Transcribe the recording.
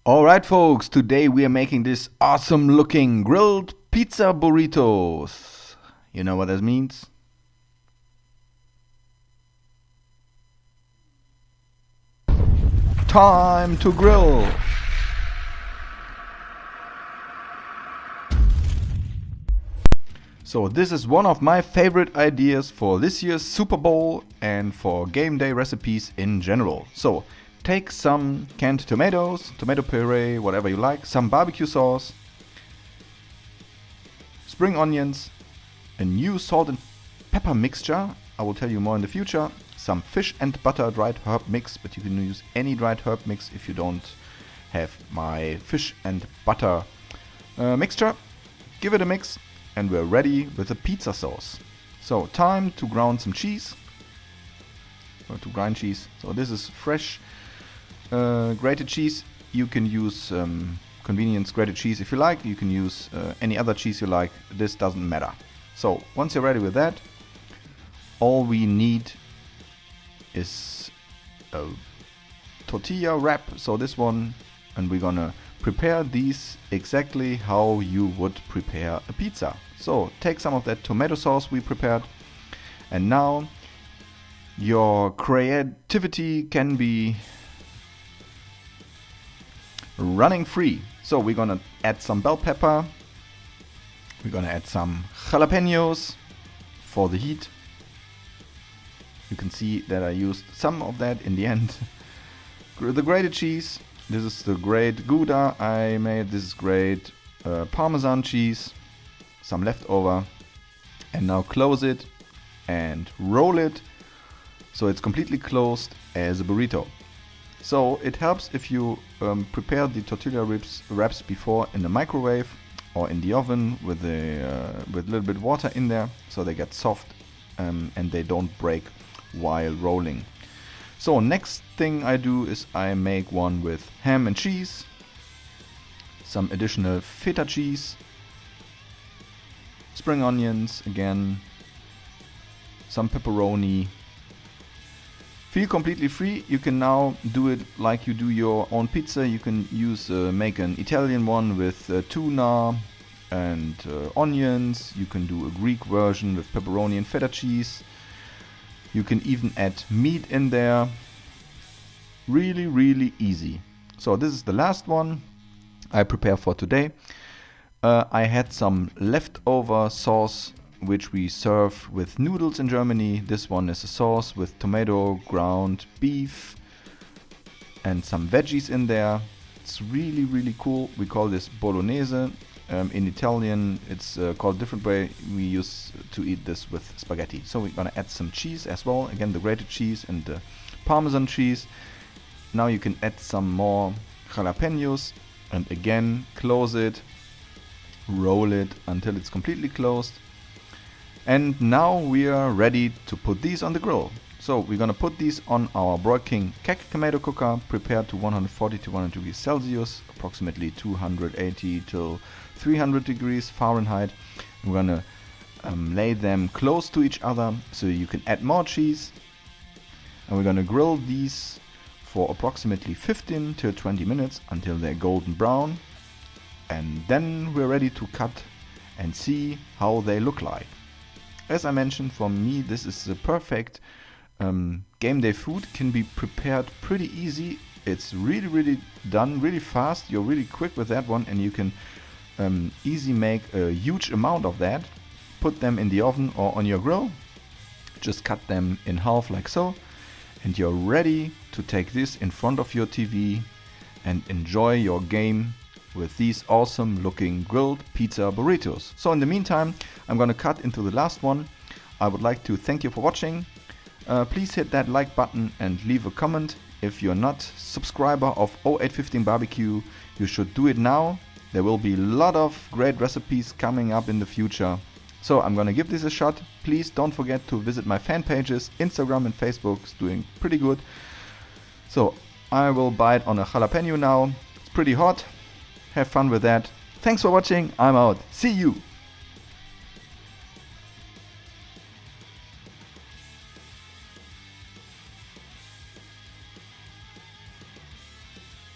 Alright folks, today we are making this awesome looking grilled pizza burritos. You know what that means? Time to grill! So this is one of my favorite ideas for this year's Super Bowl and for game day recipes in general. So take some canned tomatoes, tomato puree, whatever you like, some barbecue sauce, spring onions, a new salt and pepper mixture, I will tell you more in the future, some fish and butter dried herb mix, but you can use any dried herb mix if you don't have my fish and butter mixture. Give it a mix and we're ready with a pizza sauce. So time to grind some cheese, or to grind cheese. So this is fresh grated cheese. You can use convenience grated cheese if you like. You can use any other cheese you like. This doesn't matter. So once you're ready with that, all we need is a tortilla wrap. So this one, and we're gonna prepare these exactly how you would prepare a pizza. So take some of that tomato sauce we prepared, and now your creativity can be running free. So we're gonna add some bell pepper, we're gonna add some jalapenos for the heat. You can see that I used some of that in the end. The grated cheese, this is the great Gouda I made, this is great Parmesan cheese, some leftover, and now close it and roll it so it's completely closed as a burrito. So it helps if you prepare the tortilla wraps before in the microwave or in the oven with a little bit of water in there, so they get soft and they don't break while rolling. So next thing I do is I make one with ham and cheese, some additional feta cheese, spring onions again, some pepperoni. Feel completely free. You can now do it like you do your own pizza. You can use make an Italian one with tuna and onions. You can do a Greek version with pepperoni and feta cheese. You can even add meat in there. Really, really easy. So this is the last one I prepare for today. I had some leftover sauce which we serve with noodles in Germany. This one is a sauce with tomato, ground beef and some veggies in there. It's really, really cool. We call this bolognese. In Italian it's called a different way. We used to eat this with spaghetti. So we're gonna add some cheese as well. Again, the grated cheese and the Parmesan cheese. Now you can add some more jalapenos and again close it, roll it until it's completely closed. And now we are ready to put these on the grill. So we're gonna put these on our Broil King keg tomato cooker, prepared to 140 to 100 degrees Celsius, approximately 280 till 300 degrees Fahrenheit. We're gonna lay them close to each other so you can add more cheese. And we're gonna grill these for approximately 15 till 20 minutes until they're golden brown. And then we're ready to cut and see how they look like. As I mentioned, for me this is the perfect game day food. Can be prepared pretty easy. It's really done really fast. You're really quick with that one, and you can easily make a huge amount of that. Put them in the oven or on your grill. Just cut them in half like so, and you're ready to take this in front of your TV and enjoy your game with these awesome looking grilled pizza burritos. So in the meantime, I'm gonna cut into the last one. I would like to thank you for watching. Please hit that like button and leave a comment. If you're not subscriber of 0815 Barbecue, you should do it now. There will be a lot of great recipes coming up in the future. So I'm gonna give this a shot. Please don't forget to visit my fan pages. Instagram and Facebook is doing pretty good. So I will bite on a jalapeno now. It's pretty hot. Have fun with that. Thanks for watching. I'm out. See you.